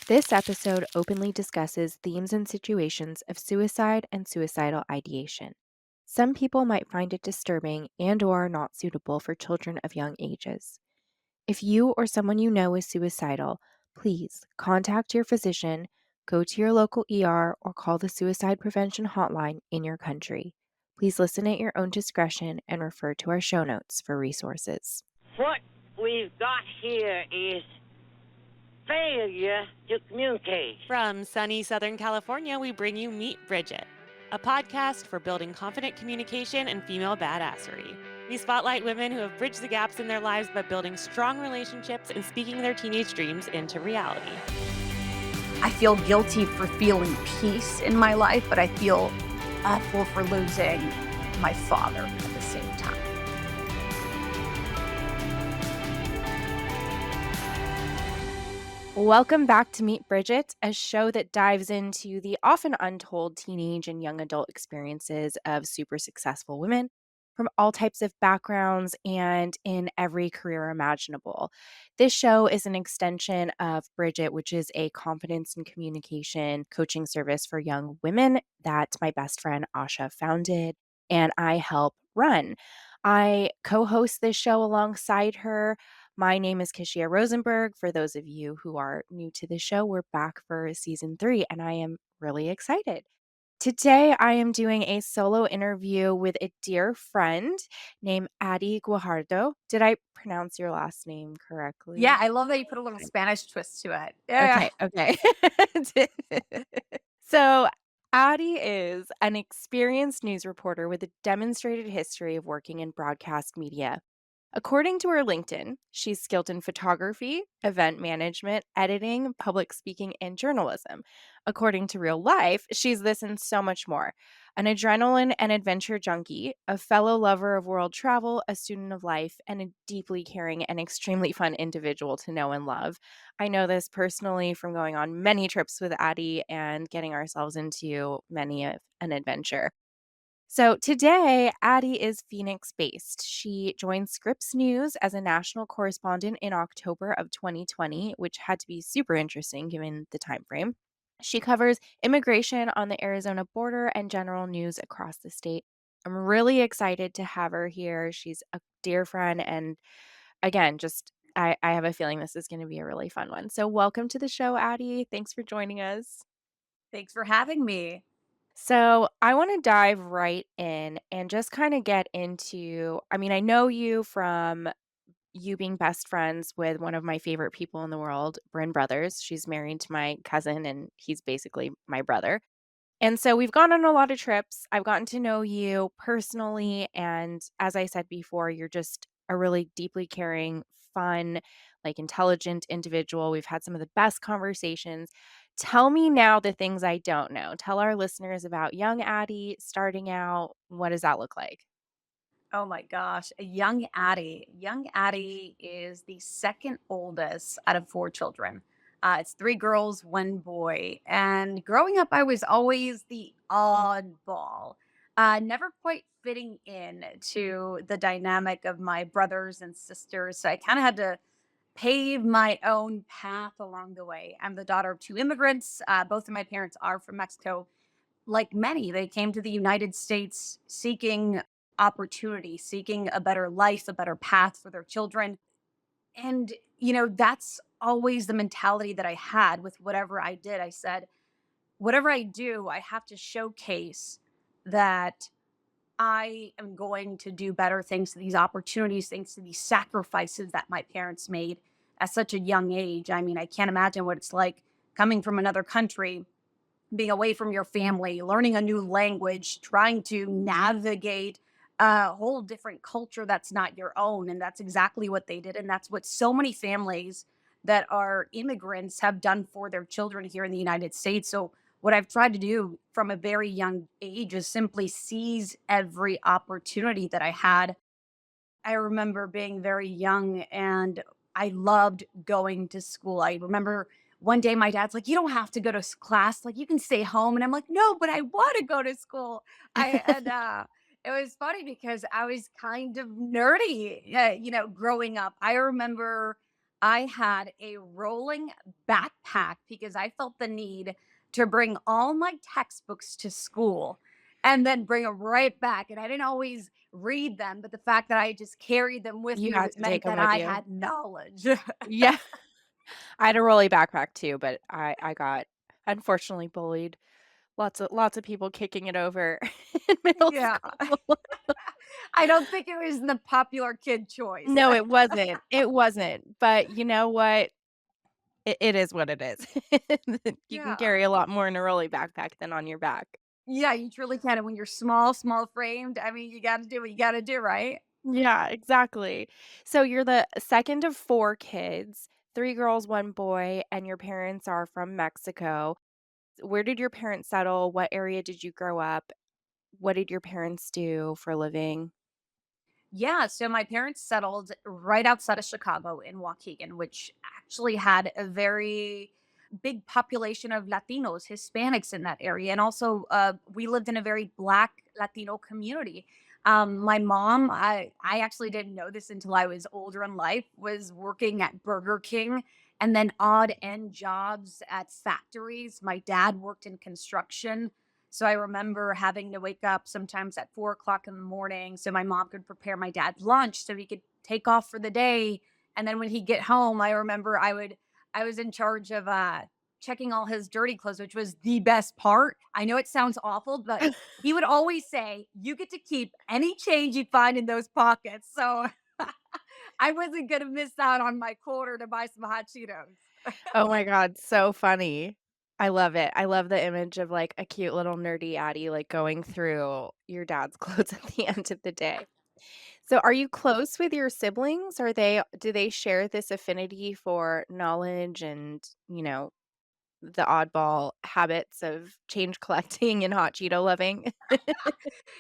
This episode openly discusses themes and situations of suicide and suicidal ideation. Some people might find it disturbing and/or not suitable for children of young ages. If you or someone you know is suicidal, please contact your physician, go to your local ER, or call the suicide prevention hotline in your country. Please listen at your own discretion and refer to our show notes for resources. What we've got here is failure to communicate. From sunny Southern California, we bring you Meet Bridget, a podcast for building confident communication and female badassery. We spotlight women who have bridged the gaps in their lives by building strong relationships and speaking their teenage dreams into reality. I feel guilty for feeling peace in my life, but I feel awful for losing my father at the same time. Welcome back to Meet Bridget, a show that dives into the often untold teenage and young adult experiences of super successful women from all types of backgrounds and in every career imaginable. This show is an extension of Bridget, which is a confidence and communication coaching service for young women that my best friend Asha founded and I help run. I co host this show alongside her. My name is Kishia Rosenberg. For those of you who are new to the show, we're back for season 3, and I am really excited. Today, I am doing a solo interview with a dear friend named Addie Guajardo. Did I pronounce your last name Yeah, correctly? I love that you put a little Spanish twist to it. Yeah. Okay. So, Addie is an experienced news reporter with a demonstrated history of working in broadcast media. According to her LinkedIn, she's skilled in photography, event management, editing, public speaking, and journalism. According to real life, she's this and so much more. An adrenaline and adventure junkie, a fellow lover of world travel, a student of life, and a deeply caring and extremely fun individual to know and love. I know this personally from going on many trips with Addie and getting ourselves into many of an adventure. So today, Addie is Phoenix based. She joined Scripps News as a national correspondent in October of 2020, which had to be super interesting given the time frame. She covers immigration on the Arizona border and general news across the state. I'm really excited to have her here. She's a dear friend. And again, I have a feeling this is going to be a really fun one. So, welcome to the show, Addie. Thanks for joining us. Thanks for having me. So, I want to dive right in and just kind of get into I know you from you being best friends with one of my favorite people in the world, Bryn Brothers. She's married to my cousin, and he's basically my brother. And so we've gone on a lot of trips. I've gotten to know you personally. And as I said before, you're just a really deeply caring, fun, like intelligent individual. We've had some of the best conversations. Tell me now the things I don't know. Tell our listeners about young Addie starting out. What does that look like? Oh my gosh, a young Addie. Young Addie is the second oldest out of 4 children. It's 3 girls, 1 boy. And growing up, I was always the oddball, never quite fitting in to the dynamic of my brothers and sisters. So I kind of had to pave my own path along the way. I'm the daughter of 2 immigrants. Both of my parents are from Mexico. Like many, they came to the United States seeking opportunity, seeking a better life, a better path for their children. And, that's always the mentality that I had with whatever I did. I said, whatever I do, I have to showcase that I am going to do better thanks to these opportunities, thanks to these sacrifices that my parents made at such a young age. I mean, I can't imagine what it's like coming from another country, being away from your family, learning a new language, trying to navigate a whole different culture that's not your own. And that's exactly what they did. And that's what so many families that are immigrants have done for their children here in the United States. So, what I've tried to do from a very young age is simply seize every opportunity that I had. I remember being very young and I loved going to school. I remember one day my dad's like, "You don't have to go to class. Like, you can stay home." And I'm like, "No, but I want to go to school." It was funny because I was kind of nerdy, growing up. I remember I had a rolling backpack because I felt the need to bring all my textbooks to school and then bring them right back. And I didn't always read them, but the fact that I just carried them with You me had to take meant them that with I you. had knowledge. Yeah. I had a rolly backpack too, but I got unfortunately bullied. Lots of people kicking it over in middle Yeah. school. I don't think it was the popular kid choice. No, it wasn't. It wasn't. But you know what? It is what it is. You can Yeah. carry a lot more in a rolly backpack than on your back. Yeah, you truly can. And when you're small, small framed, I mean, you got to do what you got to do, right? Yeah, exactly. So you're the second of 4 kids, 3 girls, 1 boy, and your parents are from Mexico. Where did your parents settle? What area did you grow up? What did your parents do for a living? Yeah, so my parents settled right outside of Chicago in Waukegan, which actually had a very big population of Latinos, Hispanics in that area. And also, we lived in a very Black Latino community. My mom, I actually didn't know this until I was older in life, was working at Burger King and then odd end jobs at factories. My dad worked in construction. So I remember having to wake up sometimes at 4 o'clock in the morning so my mom could prepare my dad lunch so he could take off for the day. And then when he'd get home, I remember I was in charge of checking all his dirty clothes, which was the best part. I know it sounds awful, but he would always say, "You get to keep any change you find in those pockets." So I wasn't gonna miss out on my quarter to buy some hot Cheetos. Oh my god, so funny. I love it. I love the image of, like, a cute little nerdy Addie, like, going through your dad's clothes at the end of the day. So are you close with your siblings? Are they do they share this affinity for knowledge and, the oddball habits of change collecting and hot Cheeto loving?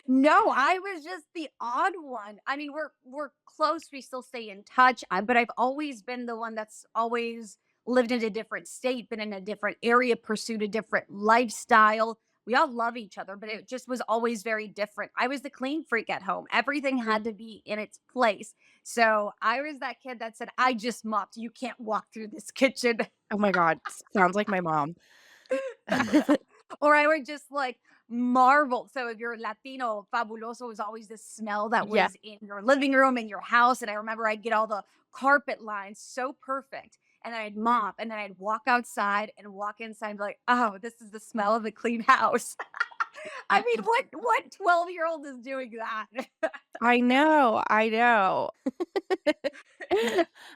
No, I was just the odd one. I mean, we're close. We still stay in touch. But I've always been the one that's always lived in a different state, been in a different area, pursued a different lifestyle. We all love each other, but it just was always very different. I was the clean freak at home. Everything had to be in its place. So I was that kid that said, "I just mopped. You can't walk through this kitchen." Oh my god, sounds like my mom. Or I would just like marvel. So if you're Latino, fabuloso was always the smell that Yeah. was in your living room, in your house. And I remember I'd get all the carpet lines so perfect. And then I'd mop and then I'd walk outside and walk inside and be like, "Oh, this is the smell of a clean house." I mean, what 12-year-old is doing that? I know, I know.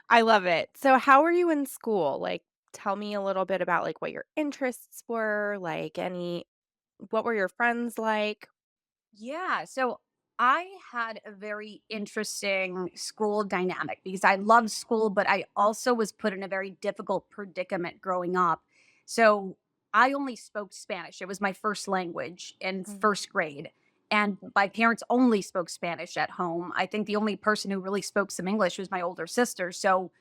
I love it. So how were you in school? Like, tell me a little bit about, like, what your interests were, like, what were your friends like? Yeah. So I had a very interesting school dynamic because I loved school, but I also was put in a very difficult predicament growing up. So I only spoke Spanish. It was my first language in Mhm. first grade. And my parents only spoke Spanish at home. I think the only person who really spoke some English was my older sister. So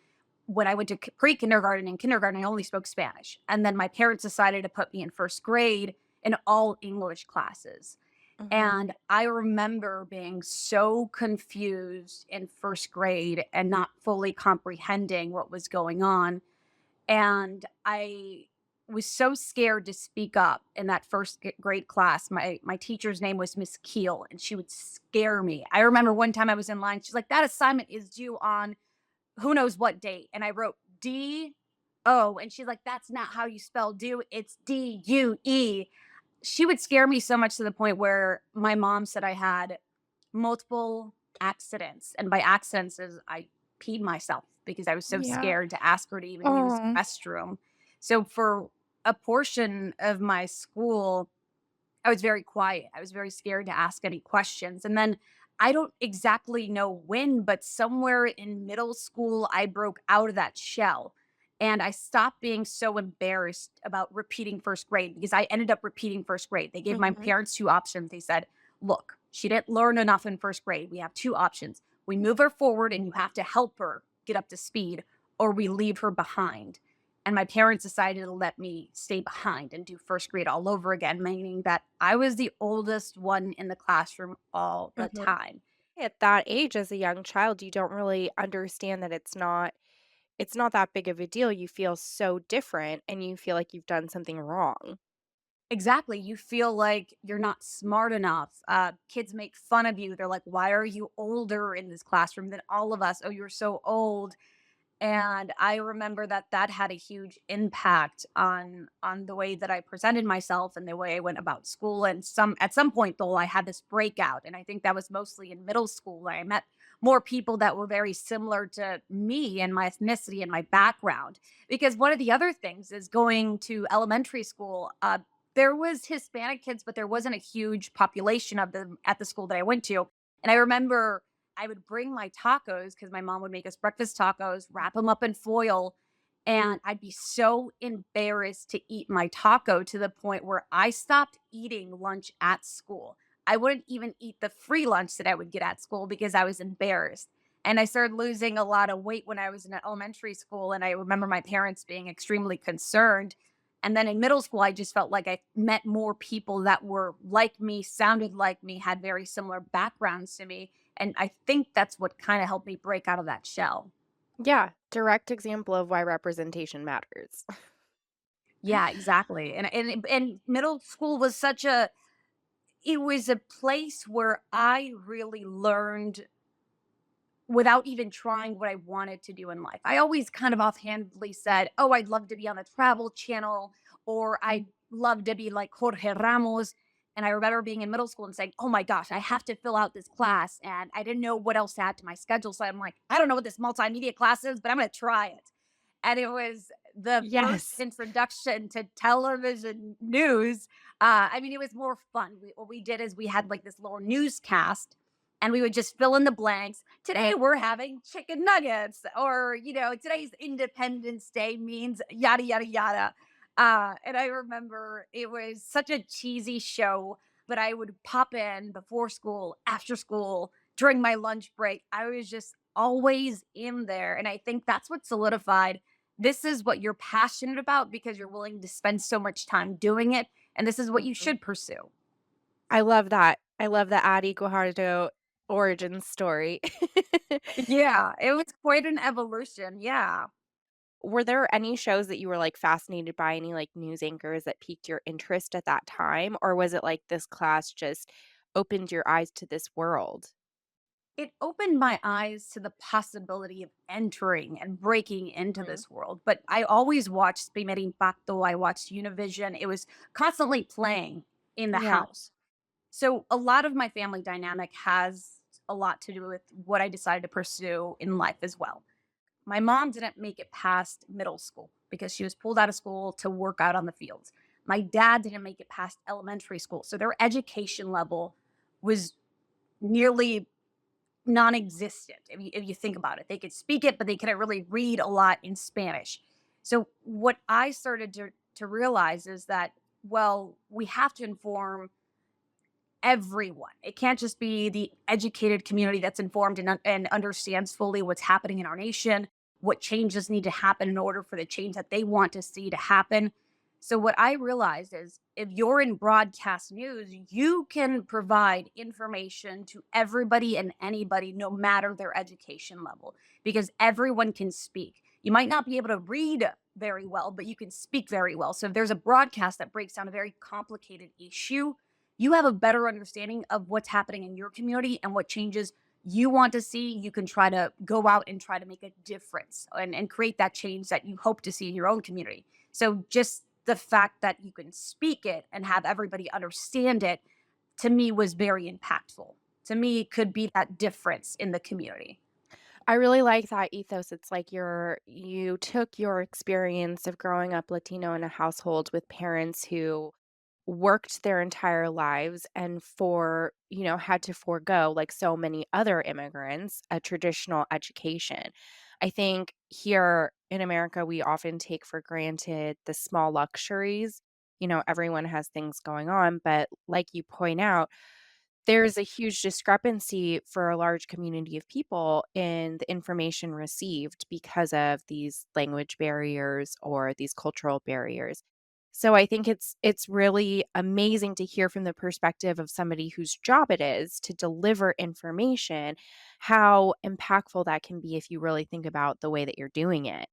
when I went to pre kindergarten and kindergarten, I only spoke Spanish. And then my parents decided to put me in first grade in all English classes. Mhm. And I remember being so confused in first grade and not fully comprehending what was going on. And I was so scared to speak up in that first grade class. My teacher's name was Miss Keel, and she would scare me. I remember one time I was in line. She's like, "That assignment is due on who knows what date," and I wrote D-O, and she's like, "That's not how you spell do. It's D-U-E." She would scare me so much to the point where my mom said I had multiple accidents. And by accidents is I peed myself because I was so Yeah. scared to ask her to even use the Oh. restroom. So for a portion of my school, I was very quiet. I was very scared to ask any questions. And then I don't exactly know when, but somewhere in middle school, I broke out of that shell. And I stopped being so embarrassed about repeating first grade because I ended up repeating first grade. They gave my Mhm. parents two options. They said, "Look, she didn't learn enough in first grade. We have two options. We move her forward and you have to help her get up to speed, or we leave her behind." And my parents decided to let me stay behind and do first grade all over again, meaning that I was the oldest one in the classroom all the Mhm. time. At that age, as a young child, you don't really understand that it's not it's not that big of a deal. You feel so different and you feel like you've done something wrong. Exactly. You feel like you're not smart enough. Kids make fun of you. They're like, why are you older in this classroom than all of us? Oh, you're so old. And I remember that that had a huge impact on the way that I presented myself and the way I went about school. And some at some point though, I had this breakout, and I think that was mostly in middle school. I met more people that were very similar to me and my ethnicity and my background. Because one of the other things is going to elementary school. There was Hispanic kids, but there wasn't a huge population of them at the school that I went to. And I remember I would bring my tacos because my mom would make us breakfast tacos, wrap them up in foil, and I'd be so embarrassed to eat my taco to the point where I stopped eating lunch at school. I wouldn't even eat the free lunch that I would get at school because I was embarrassed. And I started losing a lot of weight when I was in elementary school. And I remember my parents being extremely concerned. And then in middle school, I just felt like I met more people that were like me, sounded like me, had very similar backgrounds to me, and I think that's what kinda helped me break out of that shell. Yeah, direct example of why representation matters. Yeah, exactly, and middle school was such a it was a place where I really learned without even trying what I wanted to do in life. I always kind of offhandedly said, "Oh, I'd love to be on the Travel Channel," or "I'd love to be like Jorge Ramos." And I remember being in middle school and saying, "Oh my gosh, I have to fill out this class." And I didn't know what else to add to my schedule. So I'm like, I don't know what this multimedia class is, but I'm going to try it. And it was the first Yes. introduction to television news. I mean, it was more fun. What we did is we had like this little newscast, and we would just fill in the blanks. Today we're having chicken nuggets, or, today's Independence Day means yada, yada, yada. And I remember it was such a cheesy show, but I would pop in before school, after school, during my lunch break. I was just always in there. And I think that's what solidified this is what you're passionate about because you're willing to spend so much time doing it. And this is what you Mhm. should pursue. I love that. I love the Addie Guajardo origin story. Yeah, it was quite an evolution. Yeah. Were there any shows that you were, like, fascinated by, any, like, news anchors that piqued your interest at that time, or was it like this class just opened your eyes to this world? It opened my eyes to the possibility of entering and breaking into Mhm. this world. But I always watched Primer Impacto. I watched Univision. It was constantly playing in the Yeah. house. So a lot of my family dynamic has a lot to do with what I decided to pursue in life as well. My mom didn't make it past middle school because she was pulled out of school to work out on the fields. My dad didn't make it past elementary school. So their education level was nearly non-existent if you think about it. They could speak it, but they couldn't really read a lot in Spanish. So what I started to realize is that, well, we have to inform everyone. It can't just be the educated community that's informed and understands fully what's happening in our nation, what changes need to happen in order for the change that they want to see to happen. So, what I realized is if you're in broadcast news, you can provide information to everybody and anybody, no matter their education level, because everyone can speak. You might not be able to read very well, but you can speak very well. So, if there's a broadcast that breaks down a very complicated issue, you have a better understanding of what's happening in your community and what changes you want to see. You can try to go out and try to make a difference and create that change that you hope to see in your own community. So just the fact that you can speak it and have everybody understand it, to me, was very impactful. To me, it could be that difference in the community. I really like that ethos. It's like you took your experience of growing up Latino in a household with parents who worked their entire lives and had to forego, like so many other immigrants, a traditional education. I think here in America, we often take for granted the small luxuries. Everyone has things going on, but like you point out, there's a huge discrepancy for a large community of people in the information received because of these language barriers or these cultural barriers. So I think it's really amazing to hear from the perspective of somebody whose job it is to deliver information, how impactful that can be if you really think about the way that you're doing it.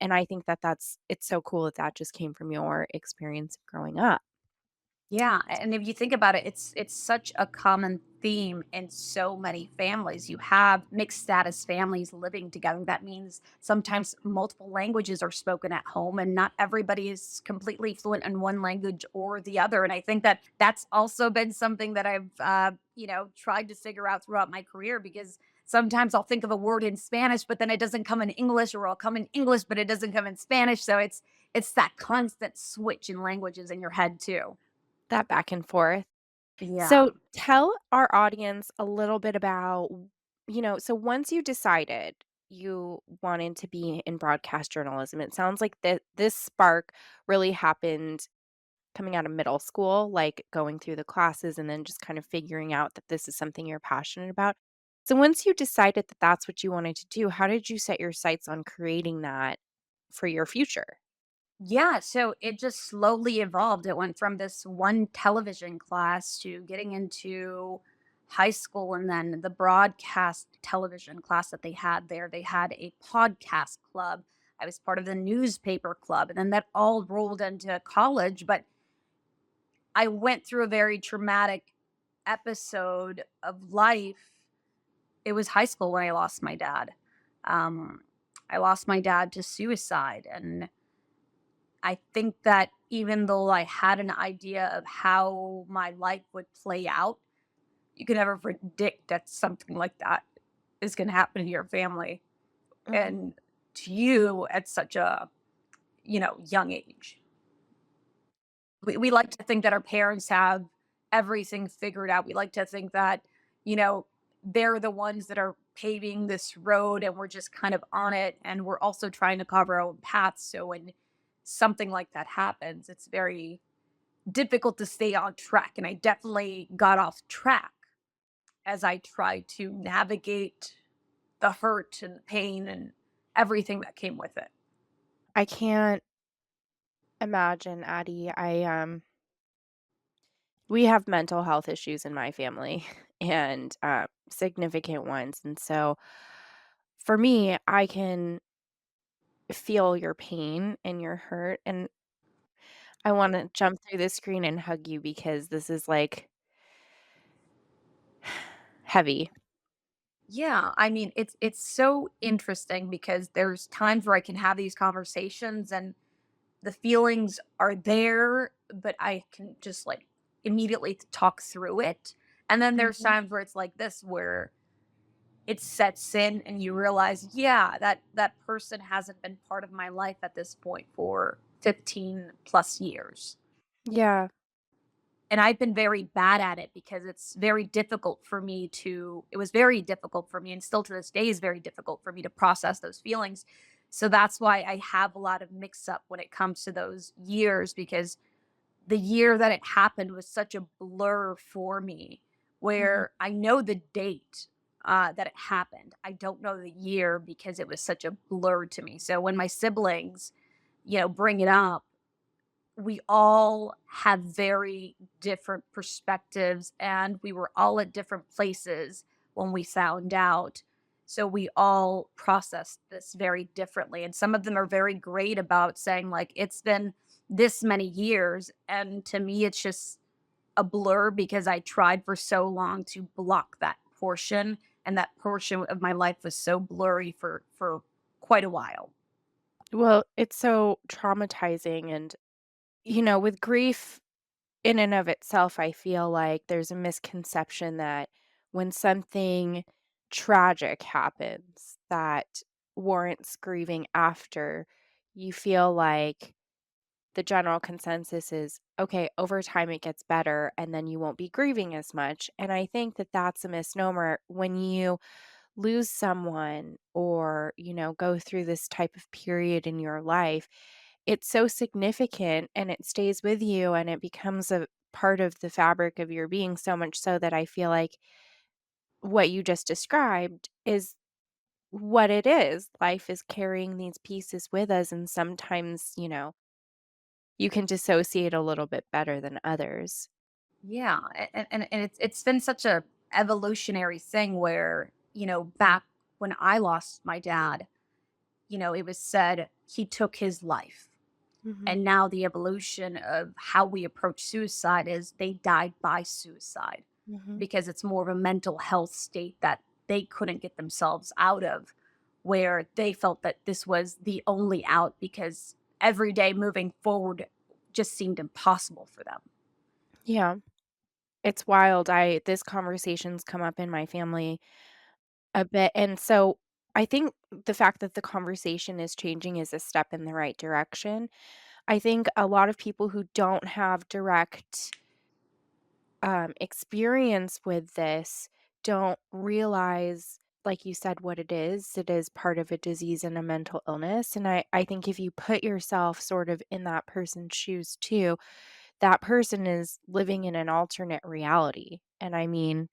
And I think that it's so cool that that just came from your experience of growing up. Yeah, and if you think about it, it's such a common theme in so many families. You have mixed status families living together. That means sometimes multiple languages are spoken at home, and not everybody is completely fluent in one language or the other. And I think that that's also been something that I've tried to figure out throughout my career, because sometimes I'll think of a word in Spanish, but then it doesn't come in English, or I'll come in English, but it doesn't come in Spanish. So it's that constant switch in languages in your head too. That back and forth. Yeah. So tell our audience a little bit about, so once you decided you wanted to be in broadcast journalism, it sounds like that this spark really happened coming out of middle school, like going through the classes and then just kind of figuring out that this is something you're passionate about. So once you decided that that's what you wanted to do, how did you set your sights on creating that for your future? Yeah, so it just slowly evolved. It went from this one television class to getting into high school, and then the broadcast television class that they had there. They had a podcast club. I was part of the newspaper club, and then that all rolled into college. But I went through a very traumatic episode of life. It was high school when I lost my dad. Um, I lost my dad to suicide, and I think that even though I had an idea of how my life would play out, you can never predict that something like that is going to happen to your family Mhm. and to you at such a, young age. We like to think that our parents have everything figured out. We like to think that, you know, they're the ones that are paving this road and we're just kind of on it, and we're also trying to carve our own paths. So when something like that happens, it's very difficult to stay on track. And I definitely got off track as I tried to navigate the hurt and the pain and everything that came with it. I can't imagine, Addie. We have mental health issues in my family and significant ones. And so for me, I can feel your pain and your hurt. And I want to jump through the screen and hug you because this is like heavy. Yeah, I mean, it's so interesting because there's times where I can have these conversations and the feelings are there, but I can just like immediately talk through it. And then there's Mhm. times where it's like this, where it sets in and you realize, yeah, that person hasn't been part of my life at this point for 15 plus years. Yeah. And I've been very bad at it because it's very difficult for me to it was very difficult for me, and still to this day is very difficult for me to process those feelings. So that's why I have a lot of mix up when it comes to those years, because the year that it happened was such a blur for me, Mhm. where I know the date that it happened. I don't know the year because it was such a blur to me. So when my siblings, bring it up, we all have very different perspectives, and we were all at different places when we found out. So we all processed this very differently. And some of them are very great about saying, like, it's been this many years. And to me, it's just a blur because I tried for so long to block that portion. And that portion of my life was so blurry for quite a while. Well, it's so traumatizing. And, with grief in and of itself, I feel like there's a misconception that when something tragic happens that warrants grieving after, you feel like the general consensus is okay, over time it gets better and then you won't be grieving as much. And I think that that's a misnomer when you lose someone or, go through this type of period in your life. It's so significant and it stays with you and it becomes a part of the fabric of your being, so much so that I feel like what you just described is what it is. Life is carrying these pieces with us, and sometimes, you can dissociate a little bit better than others. Yeah, and it's been such a evolutionary thing where, back when I lost my dad, it was said he took his life. Mhm. And now the evolution of how we approach suicide is they died by suicide Mhm. because it's more of a mental health state that they couldn't get themselves out of, where they felt that this was the only out because every day moving forward just seemed impossible for them. Yeah. It's wild. I This conversation's come up in my family a bit, and so I think the fact that the conversation is changing is a step in the right direction. I think a lot of people who don't have direct, experience with this don't realize, like you said, what it is. It is part of a disease and a mental illness, and I think if you put yourself sort of in that person's shoes too, that person is living in an alternate reality, and I mean,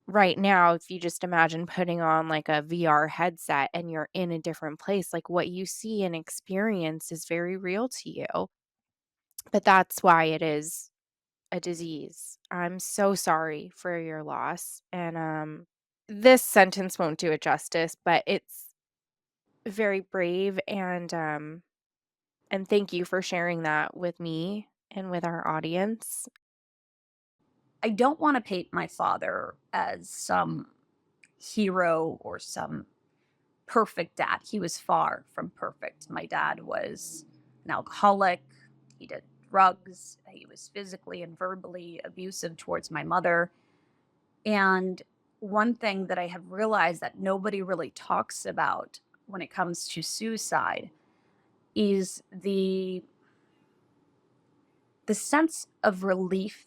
right now, if you just imagine putting on like a VR headset and you're in a different place, like what you see and experience is very real to you. But that's why it is a disease. I'm so sorry for your loss. And this sentence won't do it justice, but it's very brave, and thank you for sharing that with me and with our audience. I don't want to paint my father as some hero or some perfect dad. He was far from perfect. My dad was an alcoholic. He did drugs. He was physically and verbally abusive towards my mother. And one thing that I have realized that nobody really talks about when it comes to suicide is the sense of relief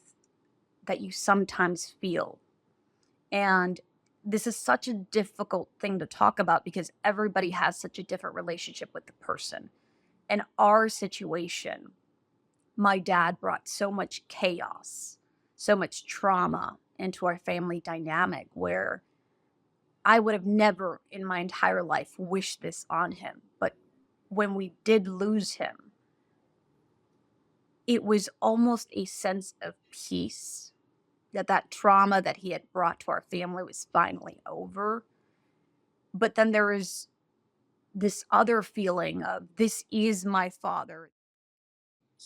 that you sometimes feel. And this is such a difficult thing to talk about because everybody has such a different relationship with the person. In our situation, my dad brought so much chaos, so much trauma into our family dynamic where I would have never in my entire life wished this on him. But when we did lose him, it was almost a sense of peace that that trauma that he had brought to our family was finally over. But then there is this other feeling of this is my father.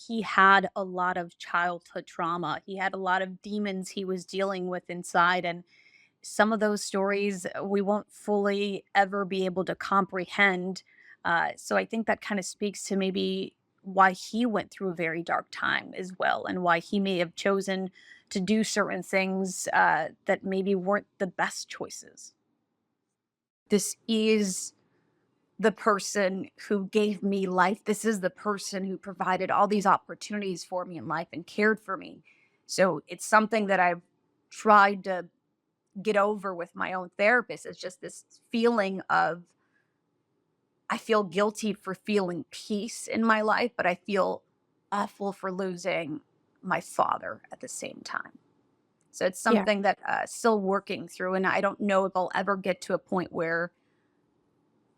He had a lot of childhood trauma. He had a lot of demons he was dealing with inside. And some of those stories we won't fully ever be able to comprehend. So I think that kind of speaks to maybe why he went through a very dark time as well, and why he may have chosen to do certain things that maybe weren't the best choices. This is the person who gave me life. This is the person who provided all these opportunities for me in life and cared for me. So it's something that I've tried to get over with my own therapist. It's just this feeling of I feel guilty for feeling peace in my life, but I feel awful for losing my father at the same time. So it's Yeah. something that still working through, and I don't know if I'll ever get to a point where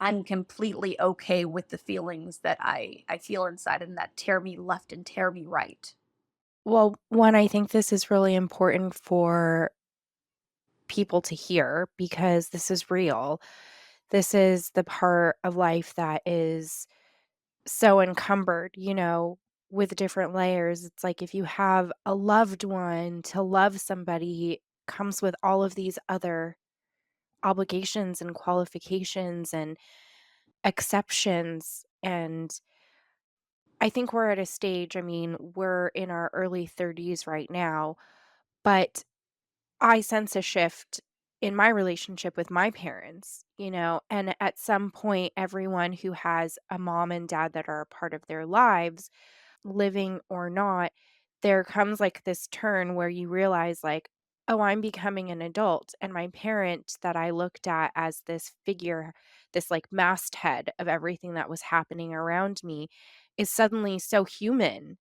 I'm completely okay with the feelings that I feel inside and that tear me left and tear me right. Well, one, I think this is really important for people to hear because this is real. This is the part of life that is so encumbered, with different layers. It's like if you have a loved one, to love somebody comes with all of these other obligations and qualifications and exceptions. And I think we're at a stage, I mean, we're in our early 30s right now, but I sense a shift in my relationship with my parents, and at some point, everyone who has a mom and dad that are a part of their lives, living or not, there comes like this turn where you realize, like, oh, I'm becoming an adult. And my parent that I looked at as this figure, this like masthead of everything that was happening around me, is suddenly so human.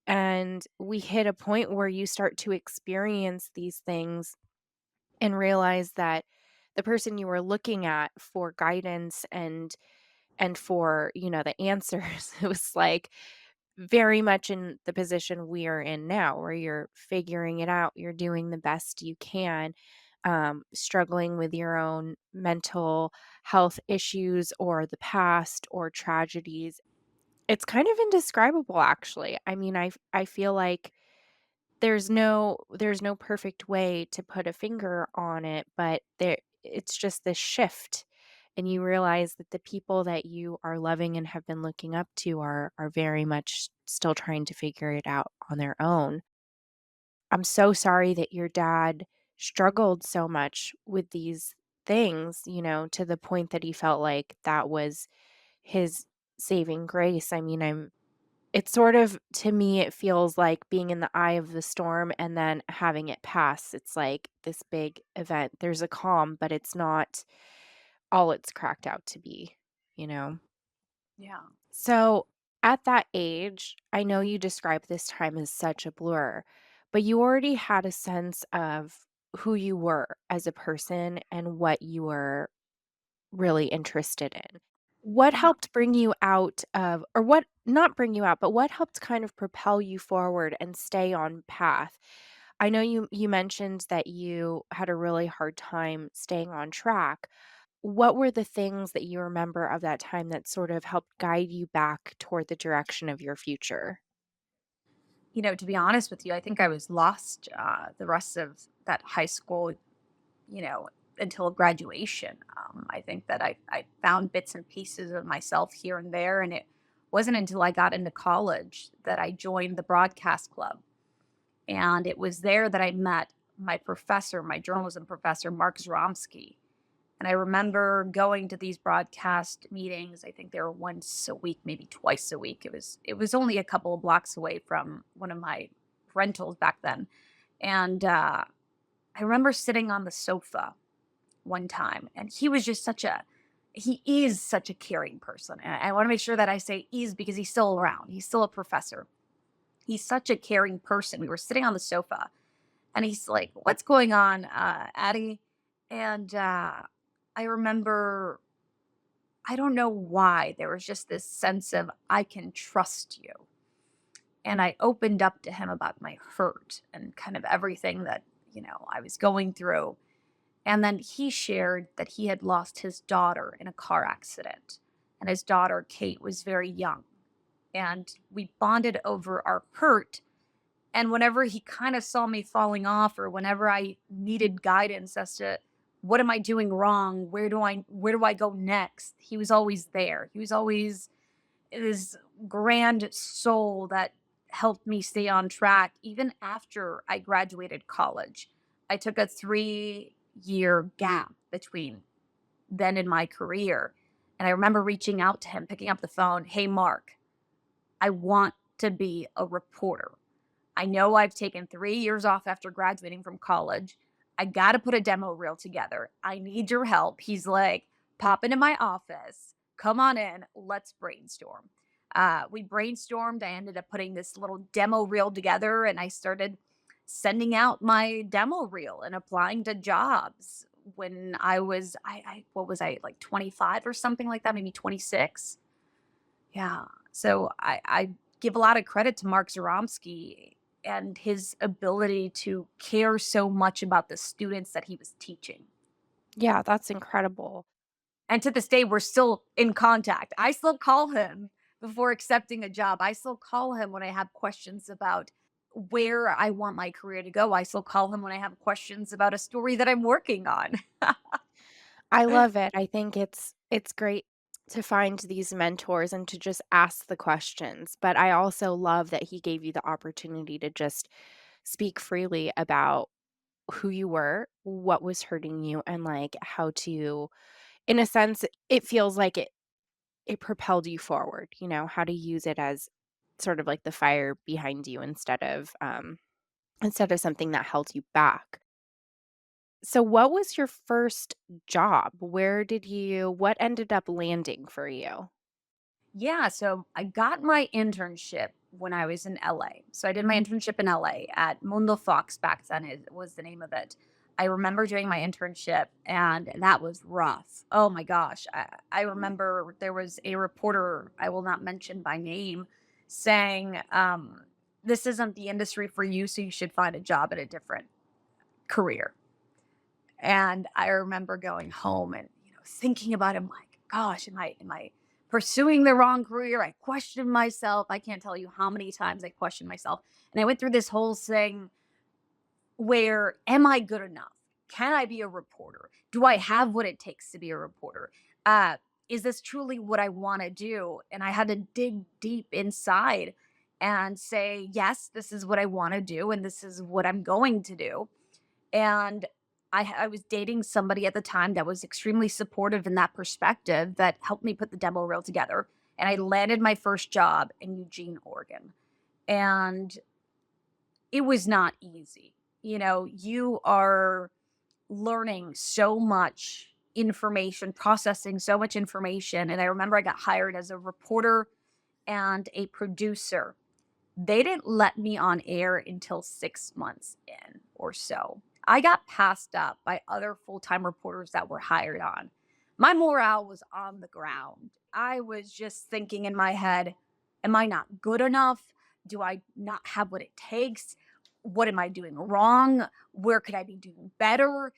And we hit a point where you start to experience these things and realize that the person you were looking at for guidance and for, the answers, it was like very much in the position we are in now, where you're figuring it out, you're doing the best you can, struggling with your own mental health issues or the past or tragedies. It's kind of indescribable, actually. I mean, I feel like there's no perfect way to put a finger on it, but it's just this shift, and you realize that the people that you are loving and have been looking up to are very much still trying to figure it out on their own. I'm so sorry that your dad struggled so much with these things, to the point that he felt like that was his saving grace. I mean, it's sort of, to me, it feels like being in the eye of the storm and then having it pass. It's like this big event. There's a calm, but it's not all it's cracked out to be, you know? Yeah. So at that age, I know you describe this time as such a blur, but you already had a sense of who you were as a person and what you were really interested in. What Yeah. helped bring you out of, or what not bring you out, but what helped kind of propel you forward and stay on path? I know you mentioned that you had a really hard time staying on track. What were the things that you remember of that time that sort of helped guide you back toward the direction of your future? To be honest with you, I think I was lost the rest of that high school, you know, until graduation. I think that I found bits and pieces of myself here and there. And it wasn't until I got into college that I joined the broadcast club. And it was there that I met my professor, my journalism professor, Mark Zromsky. And I remember going to these broadcast meetings. I think they were once a week, maybe twice a week. It was only a couple of blocks away from one of my rentals back then. And I remember sitting on the sofa one time, and he is such a caring person. And I want to make sure that I say is because he's still around. He's still a professor. He's such a caring person. We were sitting on the sofa, and he's like, "What's going on, Addie?" And I remember, I don't know why, there was just this sense of, I can trust you. And I opened up to him about my hurt and kind of everything that, I was going through. And then he shared that he had lost his daughter in a car accident. And his daughter, Kate, was very young. And we bonded over our hurt. And whenever he kind of saw me falling off, or whenever I needed guidance as to what am I doing wrong, where do I go next, he was always there. He was always this grand soul that helped me stay on track even after I graduated college. I took a 3-year gap between then and my career. And I remember reaching out to him, picking up the phone. "Hey, Mark, I want to be a reporter. I know I've taken 3 years off after graduating from college. I got to put a demo reel together. I need your help." He's like, "Pop into my office. Come on in. Let's brainstorm." We brainstormed. I ended up putting this little demo reel together, and I started sending out my demo reel and applying to jobs when I was, what was I, like 25 or something like that, maybe 26. Yeah. So I give a lot of credit to Mark Zaromsky and his ability to care so much about the students that he was teaching. Yeah, that's incredible. And to this day, we're still in contact. I still call him before accepting a job. I still call him when I have questions about where I want my career to go. I still call him when I have questions about a story that I'm working on. I love it. I think it's great to find these mentors and to just ask the questions, but I also love that he gave you the opportunity to just speak freely about who you were, what was hurting you, and, like, how to, in a sense, it feels like it propelled you forward, how to use it as sort of like the fire behind you instead of something that held you back. So what was your first job? What ended up landing for you? Yeah, so I got my internship when I was in LA. So I did my internship in LA at Mundo Fox back then, it was the name of it. I remember doing my internship, and that was rough. Oh my gosh. I remember there was a reporter, I will not mention by name, saying, this isn't the industry for you, so you should find a job at a different career. And I remember going home and, thinking about it. I'm like, gosh, am I pursuing the wrong career? I questioned myself. I can't tell you how many times I questioned myself. And I went through this whole thing where, am I good enough? Can I be a reporter? Do I have what it takes to be a reporter? Uh, is this truly what I want to do? And I had to dig deep inside and say, yes, this is what I want to do, and this is what I'm going to do. And I was dating somebody at the time that was extremely supportive in that perspective, that helped me put the demo reel together. And I landed my first job in Eugene, Oregon. And it was not easy. You are learning so much information, processing so much information. And I remember I got hired as a reporter and a producer. They didn't let me on air until 6 months in or so. I got passed up by other full time reporters that were hired on. My morale was on the ground. I was just thinking in my head, am I not good enough? Do I not have what it takes? What am I doing wrong? Where could I be doing better?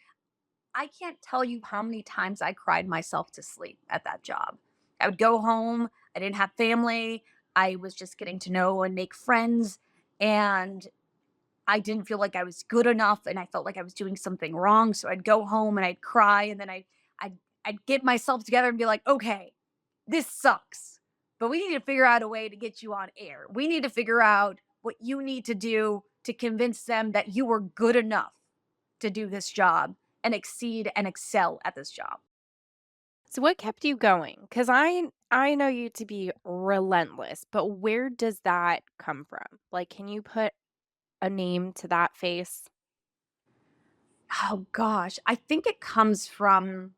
I can't tell you how many times I cried myself to sleep at that job. I would go home, I didn't have family, I was just getting to know and make friends, and I didn't feel like I was good enough, and I felt like I was doing something wrong, so I'd go home and I'd cry, and then I'd get myself together and be like, "Okay, this sucks, but we need to figure out a way to get you on air. We need to figure out what you need to do to convince them that you are good enough to do this job and exceed and excel at this job." So what kept you going? Because I know you to be relentless, but where does that come from? Like, can you put a name to that face? Oh gosh, I think it comes from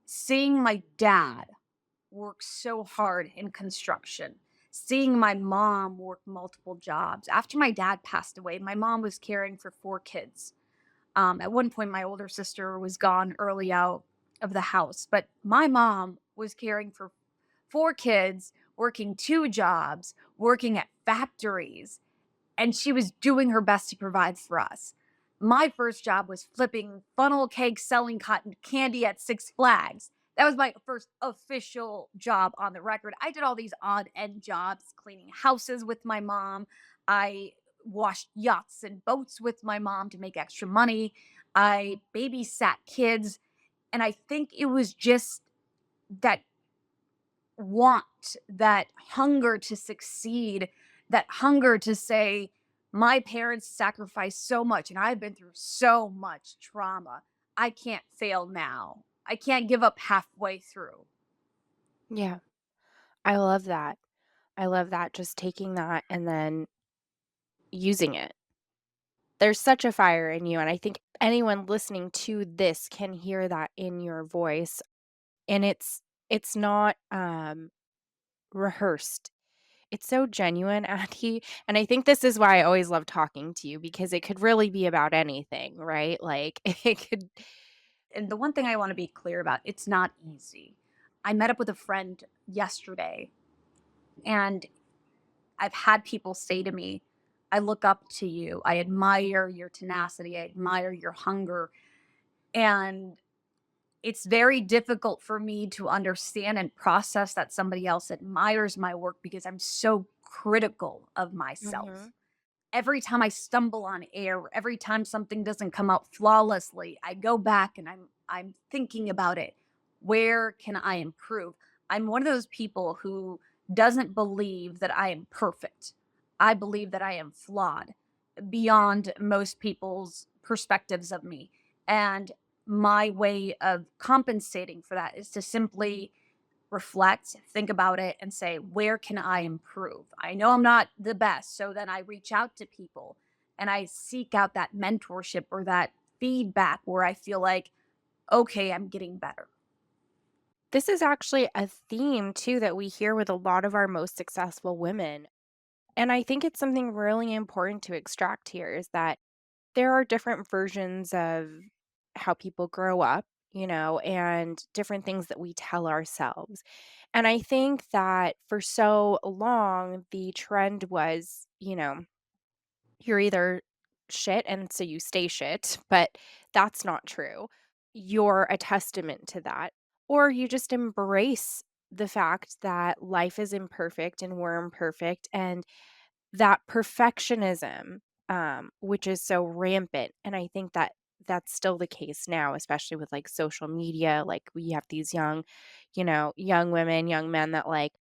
seeing my dad work so hard in construction, seeing my mom work multiple jobs. After my dad passed away, my mom was caring for four kids. At one point, my older sister was gone early out of the house, but my mom was caring for four kids, working two jobs, working at factories, and she was doing her best to provide for us. My first job was flipping funnel cakes, selling cotton candy at Six Flags. That was my first official job on the record. I did all these odd end jobs, cleaning houses with my mom. I washed yachts and boats with my mom to make extra money. I babysat kids. And I think it was just that want, that hunger to succeed, that hunger to say, my parents sacrificed so much and I've been through so much trauma. I can't fail now. I can't give up halfway through. Yeah, I love that. I love that, just taking that and then using it. There's such a fire in you, and I think anyone listening to this can hear that in your voice, and it's not, rehearsed. It's so genuine, Addie, and I think this is why I always love talking to you because it could really be about anything, right? Like, it could. And the one thing I want to be clear about, it's not easy. I met up with a friend yesterday, and I've had people say to me, I look up to you. I admire your tenacity. I admire your hunger. And it's very difficult for me to understand and process that somebody else admires my work because I'm so critical of myself. Mhm. Every time I stumble on air, every time something doesn't come out flawlessly, I go back and I'm thinking about it. Where can I improve? I'm one of those people who doesn't believe that I am perfect. I believe that I am flawed beyond most people's perspectives of me. And my way of compensating for that is to simply reflect, think about it, and say, where can I improve? I know I'm not the best. So then I reach out to people and I seek out that mentorship or that feedback where I feel like, okay, I'm getting better. This is actually a theme too that we hear with a lot of our most successful women, and I think it's something really important to extract here is that there are different versions of how people grow up, and different things that we tell ourselves. And I think that for so long, the trend was, you're either shit and so you stay shit, but that's not true. You're a testament to that. Or you just embrace the fact that life is imperfect and we're imperfect and that perfectionism, which is so rampant. And I think that that's still the case now, especially with like social media. Like we have these young women, young men that like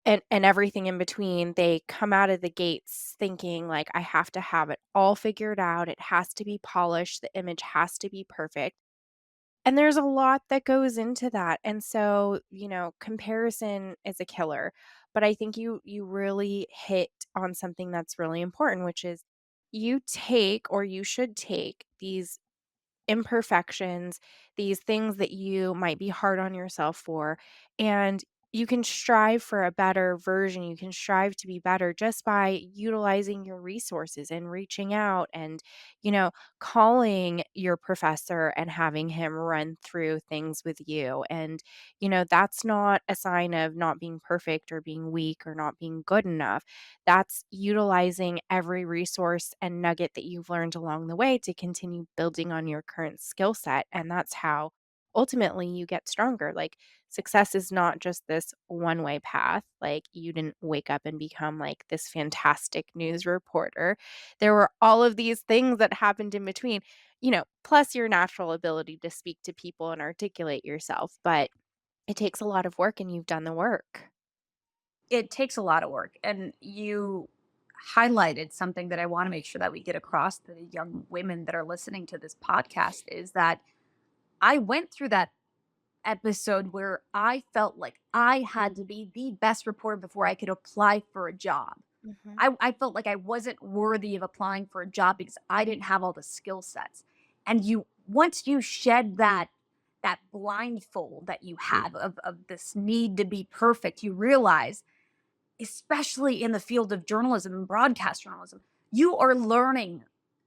and everything in between, they come out of the gates thinking like, "I have to have it all figured out. It has to be polished. The image has to be perfect." And there's a lot that goes into that. And so, comparison is a killer. But I think you really hit on something that's really important, which is you take or you should take these imperfections, these things that you might be hard on yourself for, and you can strive for a better version. You can strive to be better just by utilizing your resources and reaching out and, you know, calling your professor and having him run through things with you. And, that's not a sign of not being perfect or being weak or not being good enough. That's utilizing every resource and nugget that you've learned along the way to continue building on your current skill set. And that's how ultimately you get stronger. Like, success is not just this one way path. Like, you didn't wake up and become like this fantastic news reporter. There were all of these things that happened in between, plus your natural ability to speak to people and articulate yourself. But it takes a lot of work and you've done the work. It takes a lot of work. And you highlighted something that I want to make sure that we get across to the young women that are listening to this podcast is that I went through that episode where I felt like I had to be the best reporter before I could apply for a job. Hmm. I felt like I wasn't worthy of applying for a job because I didn't have all the skill sets. And you once you shed that blindfold that you have of this need to be perfect, you realize, especially in the field of journalism and broadcast journalism, you are learning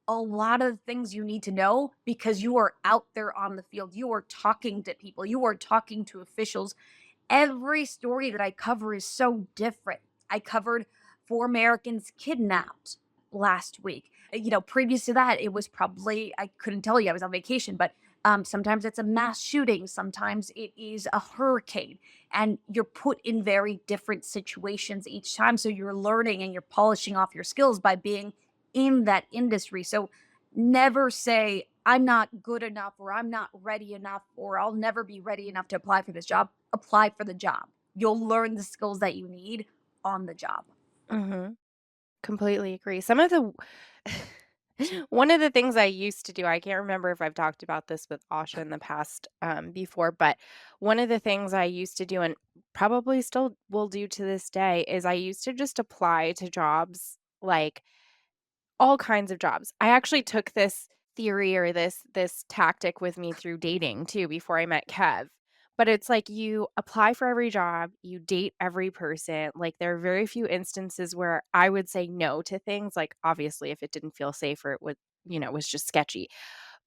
a lot of things you need to know because you are out there on the field. You are talking to people, you are talking to officials. Every story that I cover is so different. I covered 4 Americans kidnapped last week. Previous to that, it was probably, I couldn't tell you, I was on vacation, but sometimes it's a mass shooting, sometimes it is a hurricane, and you're put in very different situations each time. So you're learning and you're polishing off your skills by being in that industry. So never say, I'm not good enough or I'm not ready enough or I'll never be ready enough to apply for this job. Apply for the job. You'll learn the skills that you need on the job. Hmm. Completely agree. Some of the one of the things I used to do, I can't remember if I've talked about this with Asha in the past before, but one of the things I used to do and probably still will do to this day is I used to just apply to jobs like all kinds of jobs. I actually took this theory or this tactic with me through dating too before I met Kev. But it's like you apply for every job, you date every person. Like there are very few instances where I would say no to things. Like obviously if it didn't feel safe or it would, was just sketchy.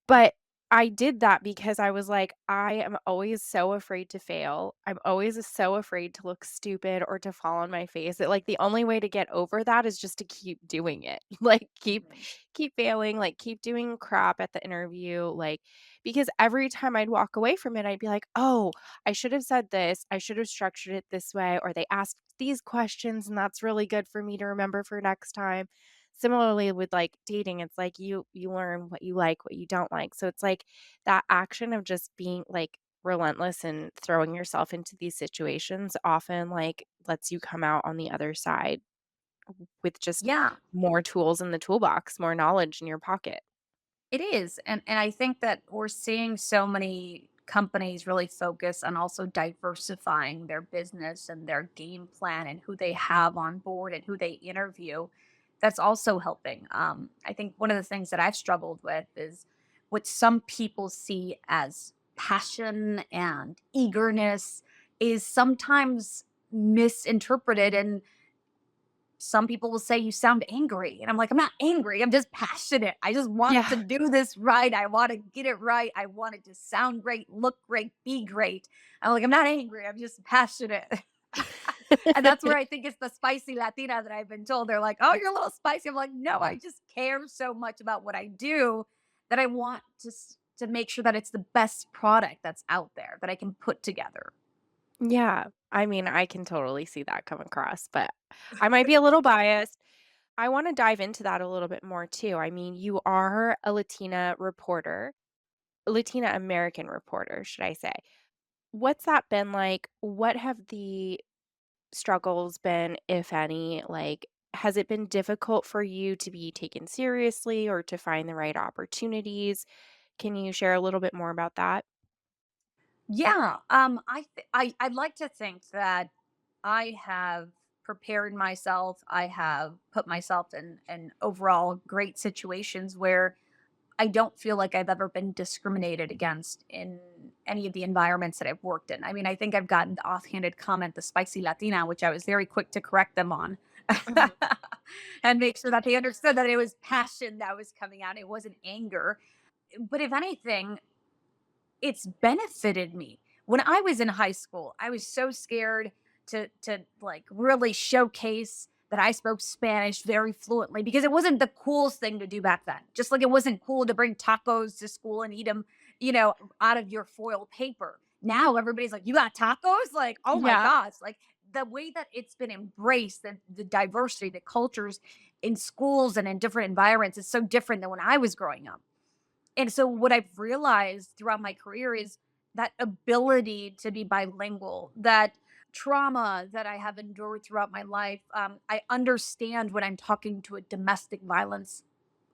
But I did that because I was like, I am always so afraid to fail. I'm always so afraid to look stupid or to fall on my face. That like the only way to get over that is just to keep doing it. Like Mhm. keep failing, like keep doing crap at the interview, like because every time I'd walk away from it, I'd be like, "Oh, I should have said this. I should have structured it this way or they asked these questions and that's really good for me to remember for next time." Similarly with like dating, it's like you learn what you like, what you don't like. So it's like that action of just being like relentless and throwing yourself into these situations often like lets you come out on the other side with just Yeah, more tools in the toolbox, more knowledge in your pocket. it is. And I think that we're seeing so many companies really focus on also diversifying their business and their game plan and who they have on board and who they interview. That's also helping. I think one of the things that I've struggled with is what some people see as passion and eagerness is sometimes misinterpreted. And Some people will say you sound angry. And I'm like, I'm not angry. I'm just passionate. I just want Yeah. to do this right. I want to get it right. I want it to sound great, look great, be great. I'm like, I'm not angry. I'm just passionate. And that's where I think it's the spicy Latina that I've been told. They're like, oh, you're a little spicy. I'm like, no, I just care so much about what I do that I want to make sure that it's the best product that's out there that I can put together. Yeah. I mean, I can totally see that come across, but I might be a little biased. I wanna dive into that a little bit more too. I mean, you are a Latina reporter, a Latina American reporter, should I say. What's that been like? What have the struggles been, if any? Like, has it been difficult for you to be taken seriously or to find the right opportunities? Can you share a little bit more about that? Yeah, I'd like to think that I have prepared myself. I have put myself in overall great situations where I don't feel like I've ever been discriminated against in any of the environments that I've worked in. I mean, I think I've gotten the offhanded comment, the spicy Latina, which I was very quick to correct them on Mhm. and make sure that they understood that it was passion that was coming out. It wasn't anger. But if anything, it's benefited me. When I was in high school, I was so scared to like really showcase that I spoke Spanish very fluently because it wasn't the coolest thing to do back then. Just like it wasn't cool to bring tacos to school and eat them, out of your foil paper. Now everybody's like, "You got tacos?" Like, "Oh my Yeah. gosh." Like the way that it's been embraced, the diversity, the cultures in schools and in different environments is so different than when I was growing up. And so what I've realized throughout my career is that ability to be bilingual, that trauma that I have endured throughout my life. I understand when I'm talking to a domestic violence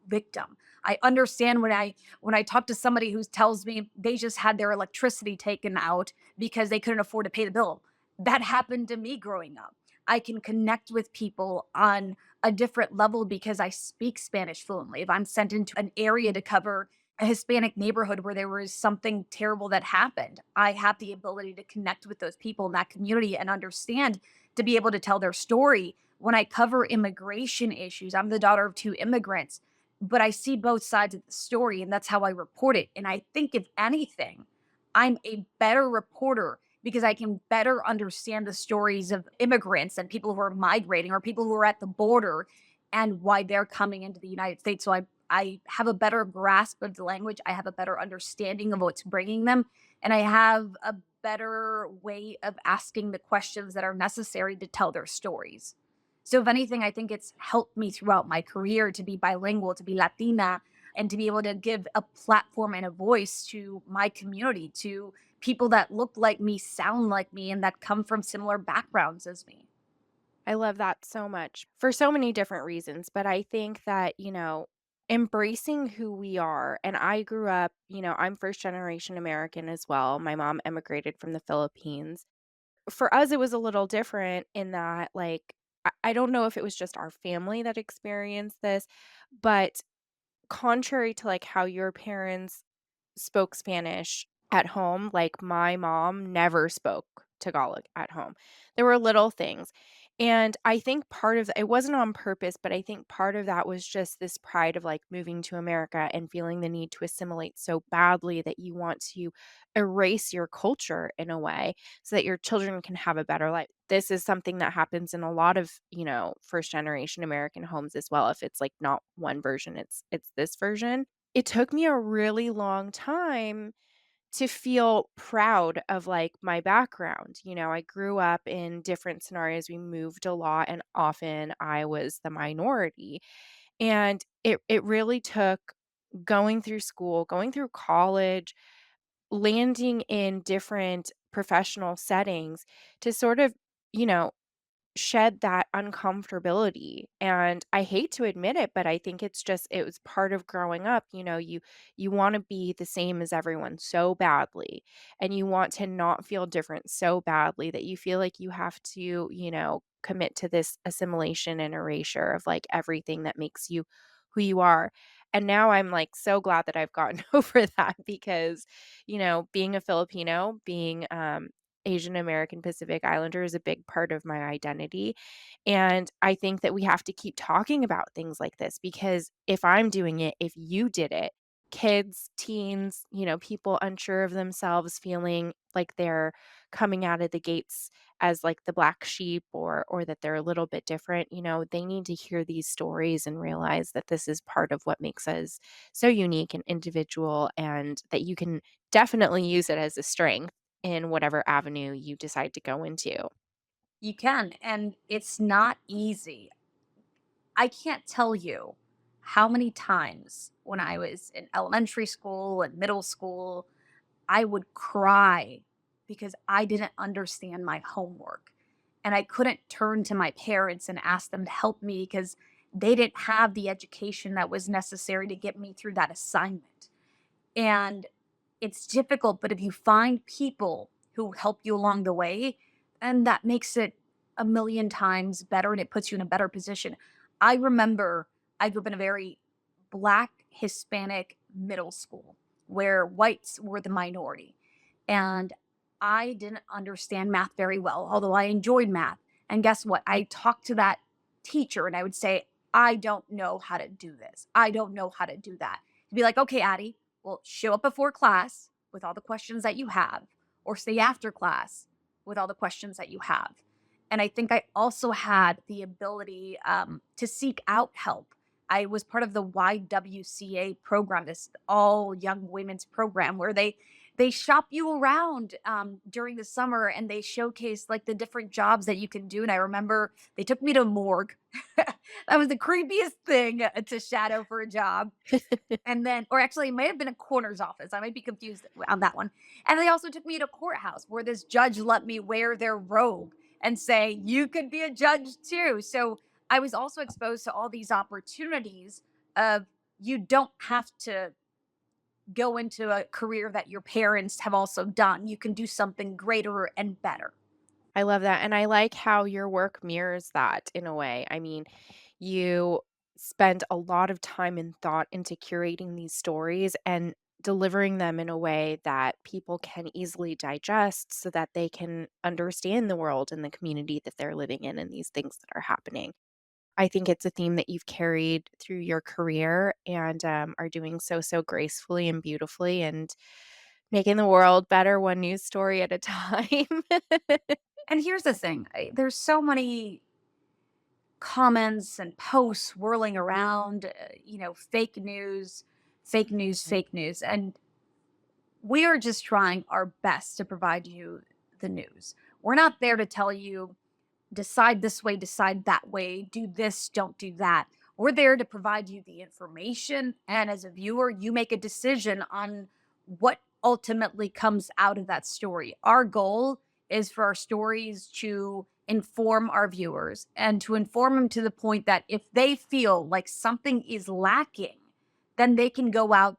victim. I understand when I talk to somebody who tells me they just had their electricity taken out because they couldn't afford to pay the bill. That happened to me growing up. I can connect with people on a different level because I speak Spanish fluently. If I'm sent into an area to cover a Hispanic neighborhood where there was something terrible that happened, I have the ability to connect with those people in that community and understand to be able to tell their story. When I cover immigration issues, I'm the daughter of two immigrants, but I see both sides of the story and that's how I report it. And I think if anything, I'm a better reporter because I can better understand the stories of immigrants and people who are migrating or people who are at the border and why they're coming into the United States. So I have a better grasp of the language. I have a better understanding of what's bringing them, and I have a better way of asking the questions that are necessary to tell their stories. So, if anything, I think it's helped me throughout my career to be bilingual, to be Latina, and to be able to give a platform and a voice to my community, to people that look like me, sound like me, and that come from similar backgrounds as me. I love that so much for so many different reasons. But I think that, embracing who we are, and I grew up, I'm first generation American as well. My mom emigrated from the Philippines. For us, it was a little different in that, like, I don't know if it was just our family that experienced this, but contrary to like how your parents spoke Spanish at home, like, my mom never spoke Tagalog at home. There were little things, and I think part of it wasn't on purpose, but I think part of that was just this pride of, like, moving to America and feeling the need to assimilate so badly that you want to erase your culture in a way so that your children can have a better life. This is something that happens in a lot of, first generation American homes as well. If it's, like, not one version, it's this version. It took me a really long time to feel proud of, like, my background. I grew up in different scenarios. We moved a lot, and often I was the minority. And it really took going through school, going through college, landing in different professional settings to sort of, you know, shed that uncomfortability. And I hate to admit it, but I think it was part of growing up. You want to be the same as everyone so badly, and you want to not feel different so badly that you feel like you have to, commit to this assimilation and erasure of, like, everything that makes you who you are. And now I'm, like, so glad that I've gotten over that because, being a Filipino, being Asian American Pacific Islander is a big part of my identity. And I think that we have to keep talking about things like this because if I'm doing it, if you did it, kids, teens, people unsure of themselves, feeling like they're coming out of the gates as like the black sheep or that they're a little bit different, they need to hear these stories and realize that this is part of what makes us so unique and individual and that you can definitely use it as a strength in whatever avenue you decide to go into. You can, and it's not easy. I can't tell you how many times when I was in elementary school and middle school, I would cry because I didn't understand my homework. And I couldn't turn to my parents and ask them to help me because they didn't have the education that was necessary to get me through that assignment. And it's difficult, but if you find people who help you along the way, then that makes it a million times better and it puts you in a better position. I remember I grew up in a very black Hispanic middle school where whites were the minority. And I didn't understand math very well, although I enjoyed math. And guess what? I talked to that teacher and I would say, I don't know how to do this. I don't know how to do that. He'd be like, okay, Addie, well, show up before class with all the questions that you have, or stay after class with all the questions that you have. And I think I also had the ability to seek out help. I was part of the YWCA program, this all young women's program, where they shop you around during the summer and they showcase like the different jobs that you can do. And I remember they took me to a morgue. That was the creepiest thing to shadow for a job. And then, or actually, it might have been a coroner's office. I might be confused on that one. And they also took me to courthouse where this judge let me wear their robe and say, you could be a judge too. So I was also exposed to all these opportunities of you don't have to go into a career that your parents have also done. You can do something greater and better. I love that, and I like how your work mirrors that in a way. I mean, you spend a lot of time and thought into curating these stories and delivering them in a way that people can easily digest so that they can understand the world and the community that they're living in and these things that are happening. I think it's a theme that you've carried through your career and are doing so, so gracefully and beautifully and making the world better one news story at a time. And here's the thing, there's so many comments and posts swirling around, fake news, fake news, fake news. And we are just trying our best to provide you the news. We're not there to tell you, decide this way, decide that way, do this, don't do that. We're there to provide you the information. And as a viewer, you make a decision on what ultimately comes out of that story. Our goal is for our stories to inform our viewers and to inform them to the point that if they feel like something is lacking, then they can go out